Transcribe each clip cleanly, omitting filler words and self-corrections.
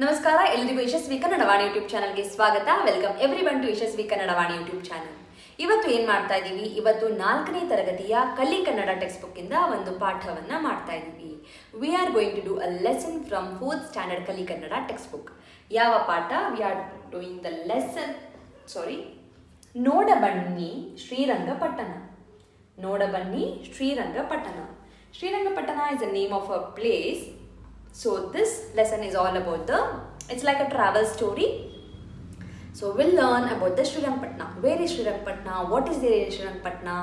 ನಮಸ್ಕಾರ ಎಲ್ಲರಿಗೂ ಯಶಸ್ವಿ ಕನ್ನಡವಾಣಿ ಯೂಟ್ಯೂಬ್ ಚಾನಲ್ಗೆ ಸ್ವಾಗತ. Welcome everyone to Yashaswi Kannadavani YouTube channel. ಇವತ್ತು ಏನು ಮಾಡ್ತಾ ಇದ್ದೀವಿ? ಇವತ್ತು 4ನೇ ತರಗತಿಯ ಕಲಿ ಕನ್ನಡ ಟೆಕ್ಸ್ಟ್ ಬುಕ್ ಇಂದ ಒಂದು ಪಾಠವನ್ನ ಮಾಡ್ತಾ ಇದ್ದೀವಿ. We are going to do a lesson from 4th standard Kali Kannada text book. ಯಾವ ಪಾಠ? We are doing the lesson ನೋಡಬನ್ನಿ ಶ್ರೀರಂಗಪಟ್ಟಣ. ನೋಡಬನ್ನಿ Srirangapatna. Srirangapatna is the name of a place. So this lesson is all about it's like a travel story. So we'll learn about the Srirangapatna. Where is Srirangapatna? What is there in Srirangapatna?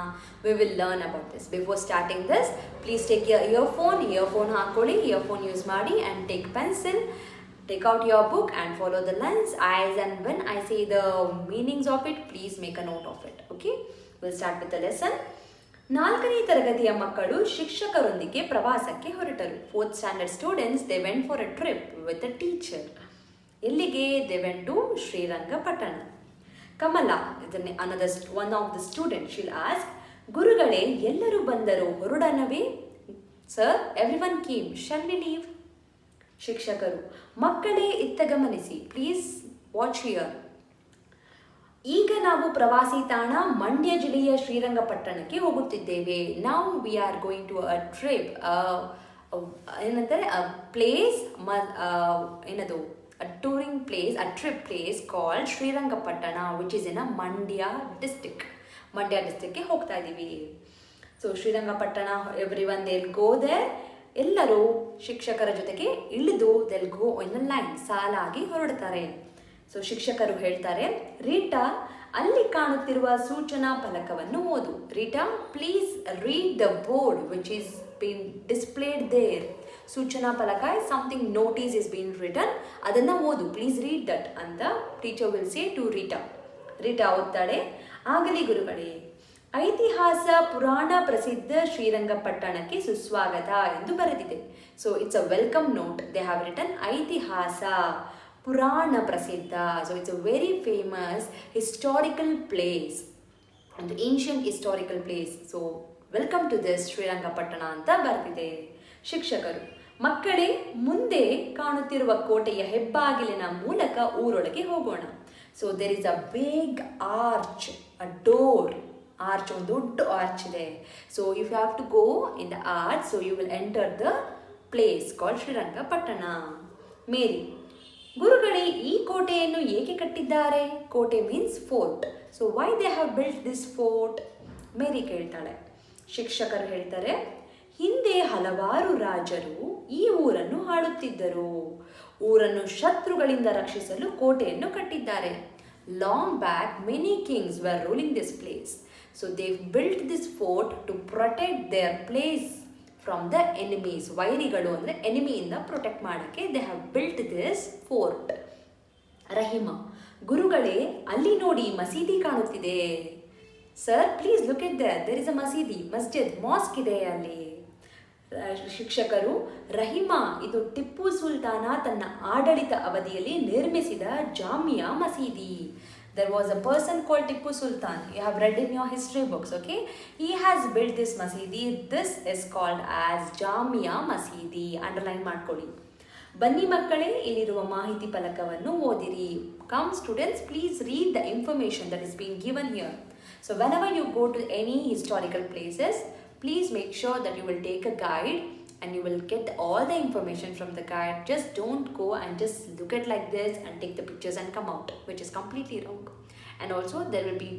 We will learn about this. Before starting this, please take your earphone ಹಾಕೊಳ್ಳಿ, earphone use ಮಾಡಿ, and take pencil, take out your book and follow the lines, eyes, and when I say the meanings of it, please make a note of it. Okay? We'll start with the lesson. 4ನೇ ತರಗತಿಯ ಮಕ್ಕಳು ಶಿಕ್ಷಕರೊಂದಿಗೆ ಪ್ರವಾಸಕ್ಕೆ ಹೊರಟರು. 4th standard students they went for a trip with a teacher. ಎಲ್ಲಿಗೆ? They went to Srirangapatna. Kamala one of the student she'll ask, ಗುರುಗಳೇ ಎಲ್ಲರೂ ಬಂದರು, ಹೊರಡನವೇ? Sir, everyone came, shall we leave? ಶಿಕ್ಷಕರು, ಮಕ್ಕಳೇ ಇತ್ತ ಗಮನಿಸಿ, ಪ್ಲೀಸ್ ವಾಚ್ ಹಿಯರ್. ಈಗ ನಾವು ಪ್ರವಾಸಿ ತಾಣ ಮಂಡ್ಯ ಜಿಲ್ಲೆಯ ಶ್ರೀರಂಗಪಟ್ಟಣಕ್ಕೆ ಹೋಗುತ್ತಿದ್ದೇವೆ. ನಾವು we are going to a trip, ಏನಂತಾರೆ, ಅ ಪ್ಲೇಸ್, ಏನದು, a touring place, a trip place called Srirangapatna which is in a Mandya ಡಿಸ್ಟಿಕ್ಗೆ ಹೋಗ್ತಾ ಇದ್ದೀವಿ. So Srirangapatna, everyone they'll go there. ಎಲ್ಲರೂ ಶಿಕ್ಷಕರ ಜೊತೆಗೆ ಇಳಿದು they'll go in a line, ಸಾಲಾಗಿ ಹೊರಡ್ತಾರೆ. ಸೊ ಶಿಕ್ಷಕರು ಹೇಳ್ತಾರೆ, ರೀಟಾ ಅಲ್ಲಿ ಕಾಣುತ್ತಿರುವ ಸೂಚನಾ ಫಲಕವನ್ನು ಓದು. Rita, please read the board which is been displayed there. ಸೂಚನಾ ಫಲಕ is something notice is been written, ಅದನ್ನು ಓದು, ಪ್ಲೀಸ್ ರೀಡ್ ದಟ್ ಅಂತ teacher will say to Rita. Rita ಓದ್ತಾಳೆ, ಆಗಲಿ ಗುರುಗಳೇ. ಐತಿಹಾಸ ಪುರಾಣ ಪ್ರಸಿದ್ಧ ಶ್ರೀರಂಗಪಟ್ಟಣಕ್ಕೆ ಸುಸ್ವಾಗತ ಎಂದು ಬರೆದಿದೆ. So it's a welcome note. They have written ಐತಿಹಾಸ ಪುರಾಣ ಪ್ರಸಿದ್ಧ. So it's a very famous historical place, ಒಂದು ancient historical place. So welcome to this Srirangapatna ಅಂತ ಬರೆದಿದೆ. ಶಿಕ್ಷಕರು, ಮಕ್ಕಳೇ ಮುಂದೆ ಕಾಣುತ್ತಿರುವ ಕೋಟೆಯ ಹೆಬ್ಬಾಗಿಲಿನ ಮೂಲಕ ಊರೊಳಗೆ ಹೋಗೋಣ. So there is a big arch, a door. Arch, ಒಂದು ದೊಡ್ಡ ಆರ್ಚ್ ಇದೆ. So if you have to go in the arch, so you will enter the place called Srirangapatna. Mary, ಗುರುಗಳೇ ಈ ಕೋಟೆಯನ್ನು ಏಕೆ ಕಟ್ಟಿದ್ದಾರೆ? ಕೋಟೆ means fort. So why they have built this fort? Mary ಕೇಳ್ತಾಳೆ. ಶಿಕ್ಷಕರು ಹೇಳ್ತಾರೆ, ಹಿಂದೆ ಹಲವಾರು ರಾಜರು ಈ ಊರನ್ನು ಆಳುತ್ತಿದ್ದರು. ಊರನ್ನು ಶತ್ರುಗಳಿಂದ ರಕ್ಷಿಸಲು ಕೋಟೆಯನ್ನು ಕಟ್ಟಿದ್ದಾರೆ. Long back many kings were ruling this place. So they built this fort to protect their place from the enemies. ವೈರಿಗಳು ಅಂದರೆ ಎನಿಮಿಯಿಂದ ಪ್ರೊಟೆಕ್ಟ್ ಮಾಡೋಕ್ಕೆ they have built this fort. Rahima, ಗುರುಗಳೇ ಅಲ್ಲಿ ನೋಡಿ ಮಸೀದಿ ಕಾಣುತ್ತಿದೆ. Sir, please look at there is a masidi, masjid, mask ಇದೆ ಅಲ್ಲಿ. ಶಿಕ್ಷಕರು, ರಹಿಮಾ, ಇದು ಟಿಪ್ಪು ಸುಲ್ತಾನ ತನ್ನ ಆಡಳಿತ ಅವಧಿಯಲ್ಲಿ ನಿರ್ಮಿಸಿದ ಜಾಮಿಯಾ ಮಸೀದಿ. There was a person called Tipu Sultan. You have read in your history books, okay? He has built this masjidi. This is called as Jamia Masjidi. Underline ಮಾಡ್ಕೊಳ್ಳಿ. ಬನ್ನಿ ಮಕ್ಕಳೇ, ಇಲ್ಲಿರುವ ಮಾಹಿತಿ ಫಲಕವನ್ನು ಓದಿರಿ. Come students, please read the information that is being given here. So whenever you go to any historical places, please make sure that you will take a guide and you will get all the information from the guide. Just don't go and just look at like this and take the pictures and come out, which is completely wrong. And also they will be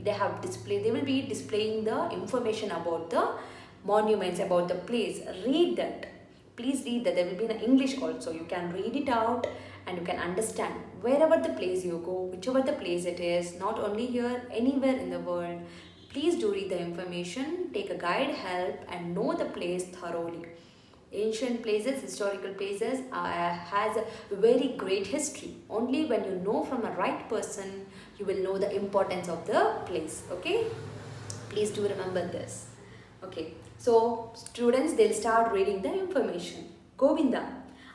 displaying the information about the monuments, about the place. Read that. Please read that. There will be in English also. You can read it out and you can understand wherever the place you go, whichever the place it is, not only here, anywhere in the world. Please do read the information, take a guide help and know the place thoroughly. Ancient places, historical places has a very great history. Only when you know from a right person, you will know the importance of the place. Okay? Please do remember this. Okay. So students, they'll start reading the information. Govinda,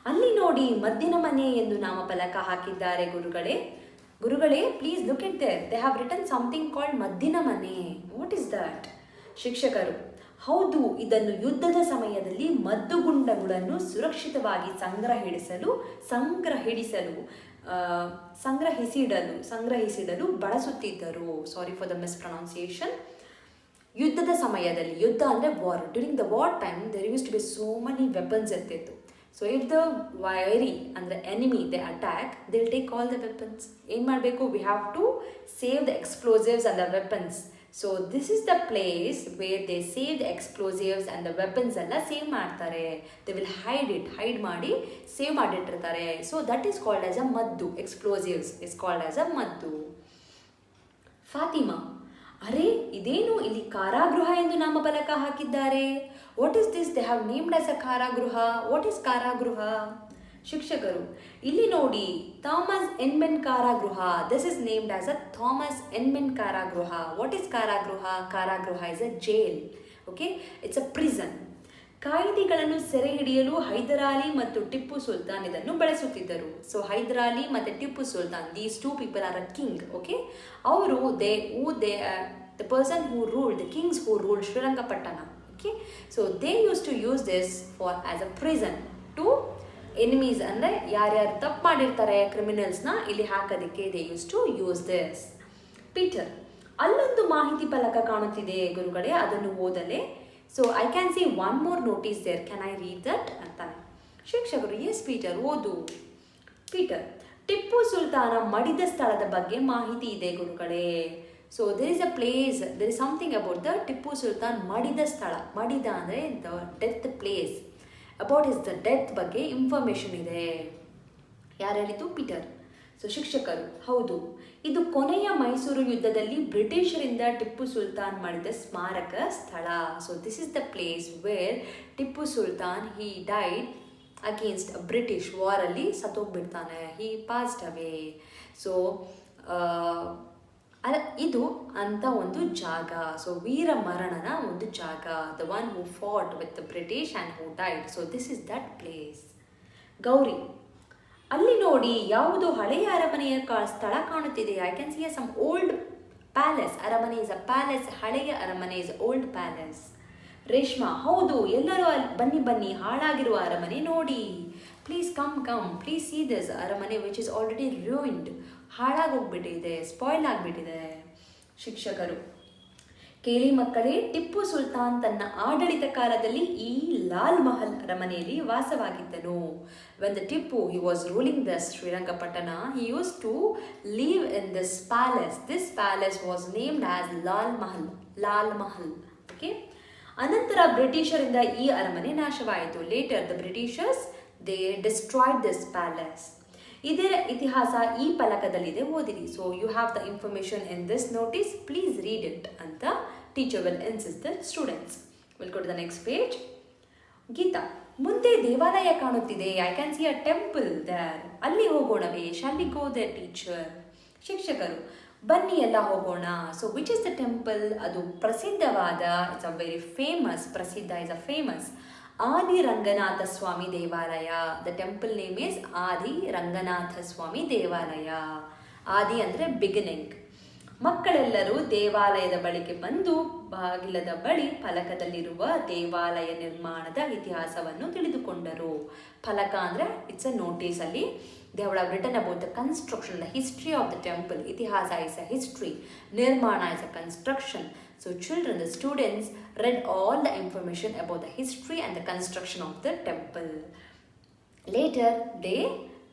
ಅಲ್ಲಿ ನೋಡಿ ಮದ್ದಿನ ಮನೆ ಎಂದು ನಾಮಫಲಕ ಹಾಕಿದ್ದಾರೆ ಗುರುಗಳೇ. ಗುರುಗಳೇ, please look at there. They have written something called ಮದ್ದಿನ ಮನೆ. What is that? ಶಿಕ್ಷಕರು, ಹೌದು, ಇದನ್ನು ಯುದ್ಧದ ಸಮಯದಲ್ಲಿ ಮದ್ದುಗುಂಡಗಳನ್ನು ಸುರಕ್ಷಿತವಾಗಿ ಸಂಗ್ರಹಿಸಿಡಲು ಬಳಸುತ್ತಿದ್ದರು. Sorry for the mispronunciation. ಯುದ್ಧದ ಸಮಯದಲ್ಲಿ, ಯುದ್ಧ ಅಂದರೆ war, during the war time there use to be so many weapons ಇರ್ತಿತ್ತು. ಸೊ ಇಫ್ ದ ವೈರಿ ಅಂದರೆ enemy they attack, they will take all the weapons. ಏನು ಮಾಡಬೇಕು? We have to save the explosives and the weapons. So this is the place where they save the explosives and the weapons ಎಲ್ಲ save ಮಾಡ್ತಾರೆ. They will hide ಮಾಡಿ save ಮಾಡಿಟ್ಟಿರ್ತಾರೆ. So that is called as a maddu. Explosives is called as a maddu. Fatima, ಅರೆ ಇದೇನು ಇಲ್ಲಿ ಕಾರಾಗೃಹ ಎಂದು ನಾಮಫಲಕ ಹಾಕಿದ್ದಾರೆ? What is this? They have named as a karagruha. What is ಕಾರಾಗೃಹ? ಶಿಕ್ಷಕರು, ಇಲ್ಲಿ ನೋಡಿ, ಥಾಮಸ್ ಎನ್ಮೆನ್ ಕಾರಾಗೃಹ. This is named as a Thomas Inman karagruha. What is karagruha? Karagruha is a jail. Okay, it's a prison. ಕಾಯಿದಿಗಳನ್ನು ಸೆರೆ ಹಿಡಿಯಲು ಹೈದರಾಲಿ ಮತ್ತು ಟಿಪ್ಪು ಸುಲ್ತಾನ್ ಇದನ್ನು ಬಳಸುತ್ತಿದ್ದರು. ಸೊ ಹೈದರಾಲಿ ಮತ್ತು Tipu Sultan, these two people are a king. Okay, ಅವರು the person who ruled, the kings who ruled Srirangapatna. Okay, so they use to use this for as a prison to enemies, ಅಂದರೆ ಯಾರ್ಯಾರು ತಪ್ಪು ಮಾಡಿರ್ತಾರೆ ಕ್ರಿಮಿನಲ್ಸ್ನ ಇಲ್ಲಿ ಹಾಕೋದಕ್ಕೆ they use to use this. Peter, ಅಲ್ಲೊಂದು ಮಾಹಿತಿ ಫಲಕ ಕಾಣುತ್ತಿದೆ ಗುರುಗಳೇ, ಅದನ್ನು ಓದಲೇ? So I can see one more notice there, can I read that ಅಂತಾನೆ. ಶಿಕ್ಷಕರು, ಎಸ್ ಪೀಟರ್, ಓದು. ಪೀಟರ್, ಟಿಪ್ಪು ಸುಲ್ತಾನ ಮಡಿದ ಸ್ಥಳದ ಬಗ್ಗೆ ಮಾಹಿತಿ ಇದೆ ಗುರುಗಳೇ. So there is a place, there is something about the Tipu Sultan ಮಡಿದ ಸ್ಥಳ. ಮಡಿದ ಅಂದರೆ the death place. About is the death ಬಗ್ಗೆ ಇನ್ಫಾರ್ಮೇಷನ್ ಇದೆ. ಯಾರು ಹೇಳಿದ್ದು? ಪೀಟರ್. ಸೊ ಶಿಕ್ಷಕರು, ಹೌದು, ಇದು ಕೊನೆಯ ಮೈಸೂರು ಯುದ್ಧದಲ್ಲಿ ಬ್ರಿಟಿಷರಿಂದ ಟಿಪ್ಪು ಸುಲ್ತಾನ್ ಮಾಡಿದ ಸ್ಮಾರಕ ಸ್ಥಳ. So this is the place where Tipu Sultan he died against British ವಾರಲ್ಲಿ ಸತ್ತೋಗ್ಬಿಡ್ತಾನೆ. He passed away. ಸೊ ಇದು ಅಂತ ಒಂದು ಜಾಗ. ಸೊ ವೀರ ಮರಣನ ಒಂದು ಜಾಗ. The one who fought with the British and who died. So this is that place. Gauri, ಅಲ್ಲಿ ನೋಡಿ, ಯಾವುದು ಹಳೆಯ ಅರಮನೆಯ ಸ್ಥಳ ಕಾಣುತ್ತಿದೆ. I can see some old palace. Aramane is a palace. Haleya aramane is old palace. Reshma, ಹೌದು, ಎಲ್ಲರೂ ಅಲ್ಲಿ ಬನ್ನಿ ಹಾಳಾಗಿರುವ ಅರಮನೆ ನೋಡಿ. Please come, please see this ಅರಮನೆ ವಿಚ್ ಇಸ್ ಆಲ್ರೆಡಿ ರೂಯಿನ್ಡ್. ಹಾಳಾಗೋಗ್ಬಿಟ್ಟಿದೆ, ಸ್ಪಾಯ್ಲ್ ಆಗಿಬಿಟ್ಟಿದೆ. ಶಿಕ್ಷಕರು, ಕೇಳಿ ಮಕ್ಕಳೇ, ಟಿಪ್ಪು ಸುಲ್ತಾನ್ ತನ್ನ ಆಡಳಿತ ಕಾಲದಲ್ಲಿ ಈ ಲಾಲ್ ಮಹಲ್ ಅರಮನೆಯಲ್ಲಿ ವಾಸವಾಗಿದ್ದನು. When the Tipu he was ruling the Srirangapatna, he used to live in this palace. This palace was named as Lal Mahal. Okay, ಅನಂತರ ಬ್ರಿಟಿಷರಿಂದ ಈ ಅರಮನೆ ನಾಶವಾಯಿತು. Later the britishers they destroyed this palace. ಇದರ ಇತಿಹಾಸ ಈ ಫಲಕದಲ್ಲಿದೆ, ಓದಿರಿ. So you have the information in this notice, please read it ಅಂತ teacher will insist the students. Will go to the next page. Geeta, ಮುಂದೆ ದೇವಾಲಯ ಕಾಣುತ್ತಿದೆ. I can see a temple there. ಅಲ್ಲಿ ಹೋಗೋಣವೇ? Shall we go there teacher? ಶಿಕ್ಷಕರು, ಬನ್ನಿ ಎಲ್ಲ ಹೋಗೋಣ. So which is the temple? ಅದು ಪ್ರಸಿದ್ಧವಾದ, ಇಟ್ಸ್ ಅ ವೆರಿ ಫೇಮಸ್, ಪ್ರಸಿದ್ಧ ಇಸ್ ಅ ಫೇಮಸ್ ಆದಿ ರಂಗನಾಥ ಸ್ವಾಮಿ ದೇವಾಲಯ. ದ ಟೆಂಪಲ್ ನೇಮ್ ಈಸ್ ಆದಿ ರಂಗನಾಥ ಸ್ವಾಮಿ ದೇವಾಲಯ. ಆದಿ ಅಂದರೆ ಬಿಗಿನಿಂಗ್. ಮಕ್ಕಳೆಲ್ಲರೂ ದೇವಾಲಯದ ಬಳಿಗೆ ಬಂದು ಬಾಗಿಲದ ಬಳಿ ಫಲಕದಲ್ಲಿರುವ ದೇವಾಲಯ ನಿರ್ಮಾಣದ ಇತಿಹಾಸವನ್ನು ತಿಳಿದುಕೊಂಡರು. ಫಲಕ ಅಂದರೆ ಇಟ್ಸ್ ಅ ನೋಟಿಸ್. ಅಲ್ಲಿ they would have written about the construction, the history of the temple. Itihasa is a history, Nirmana is a construction. So children, the students read all the information about the history and the construction of the temple. Later they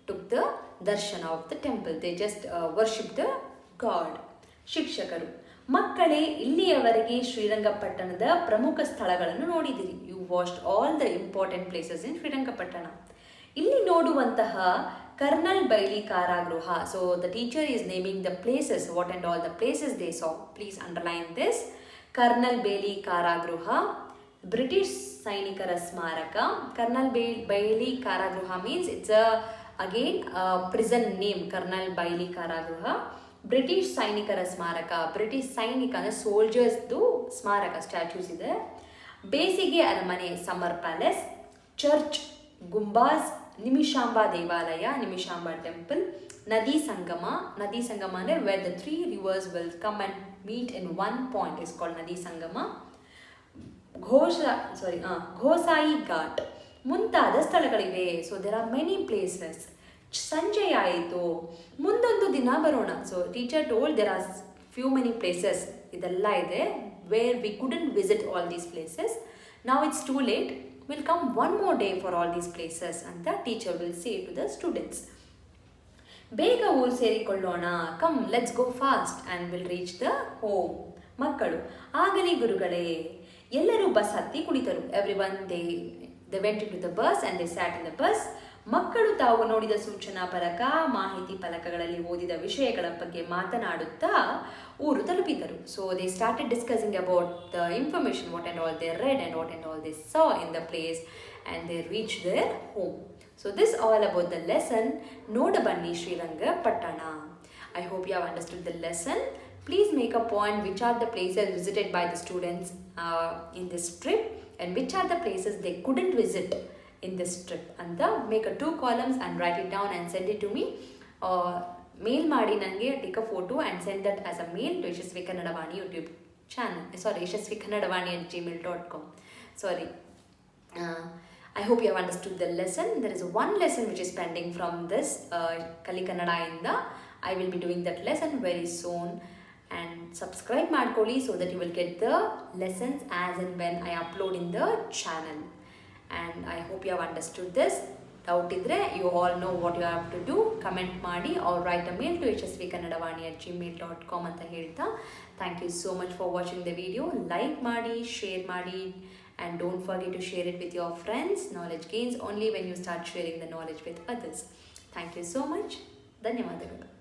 took the darshan of the temple. They just worshipped the god. ಶಿಕ್ಷಕರು, ಮಕ್ಕಳೇ, ಇಲ್ಲಿಯವರೆಗೆ ಶ್ರೀರಂಗಪಟ್ಟಣದ ಪ್ರಮುಖ ಸ್ಥಳಗಳನ್ನು ನೋಡಿದಿರಿ. You watched all the important places in Srirangapatna. ಇಲ್ಲಿ ನೋಡುವಂತಹ colonel Baillie ಕಾರಾಗೃಹ. So the teacher is naming the places, what and all the places they saw. Please underline this. Colonel Baillie ಕಾರಾಗೃಹ, ಬ್ರಿಟಿಷ್ ಸೈನಿಕರ ಸ್ಮಾರಕ. Colonel Baillie karagruha means it's again prison name. Colonel Baillie ಕಾರಾಗೃಹ. British ಸೈನಿಕರ ಸ್ಮಾರಕ. British ಸೈನಿಕ ಅಂದರೆ ಸೋಲ್ಜರ್ಸ್ದು ಸ್ಮಾರಕ, statues ಇದೆ. ಬೇಸಿಗೆ ಅರಮನೆ, summer palace. Church, Gumbaz, Nimishamba ದೇವಾಲಯ, ನಿಮಿಷಾಂಬ ಟೆಂಪಲ್. ನದಿ ಸಂಗಮ. ನದಿ ಸಂಗಮ ಅಂದರೆ wear the 3 rivers will come and meet in one point is called ನದಿ ಸಂಗಮ. ಘೋಸಾಯಿ ಘಾಟ್ ಮುಂತಾದ ಸ್ಥಳಗಳಿವೆ. So there are many places. ಸಂಜೆ ಆಯಿತು, ಮುಂದೊಂದು ದಿನ ಬರೋಣ. So teacher told there are few many places, ಇದೆಲ್ಲ ಇದೆ, where we couldn't visit all these places. Now it's too late, will come one more day for all these places ಅಂತ teacher will say to the students. ಬೇಗ ಊರು ಸೇರಿಕೊಳ್ಳೋಣ, come let's go fast and will reach the home. ಮಕ್ಕಳು, ಆಗಲಿ ಗುರುಗಳೇ. ಎಲ್ಲರೂ bus ಹತ್ತಿ ಕುಳಿತರು. Every one they went into the bus and they sat in the bus. ಮಕ್ಕಳು ತಾವು ನೋಡಿದ ಸೂಚನಾ ಫಲಕ, ಮಾಹಿತಿ ಫಲಕಗಳಲ್ಲಿ ಓದಿದ ವಿಷಯಗಳ ಬಗ್ಗೆ ಮಾತನಾಡುತ್ತಾ ಊರು ತಲುಪಿದರು. So they started discussing about the information, what and all they red and what and all they saw in the place and they reach their home. So this all about the lesson Nodabanni Srirangapatana. I hope you have understood the lesson. Please make a point which are the places visited by the students in this trip and which are the places they couldn't visit in this trip. And make a 2 columns and write it down and send it to me. Mail ಮಾಡಿ ನನಗೆ, take a photo and send that as a mail to Yashasvi Kannadavani YouTube channel. Sorry, yashasvikannadavani@gmail.com. Sorry. I hope you have understood the lesson. There is one lesson which is pending from this Kali Kannada Inda. I will be doing that lesson very soon. And subscribe ಮಾಡ್ಕೊಳ್ಳಿ so that you will get the lessons as and when I upload in the channel. And I hope you have understood this. Doubt idre, you all know what you have to do. Comment ಮಾಡಿ or write a mail to yashasvikannadavani@gmail.com ಅಂತ ಹೇಳ್ತಾ, thank you so much for watching the video. Like ಮಾಡಿ, share ಮಾಡಿ, and don't forget to share it with your friends. Knowledge gains only when you start sharing the knowledge with others. Thank you so much. ಧನ್ಯವಾದಗಳು.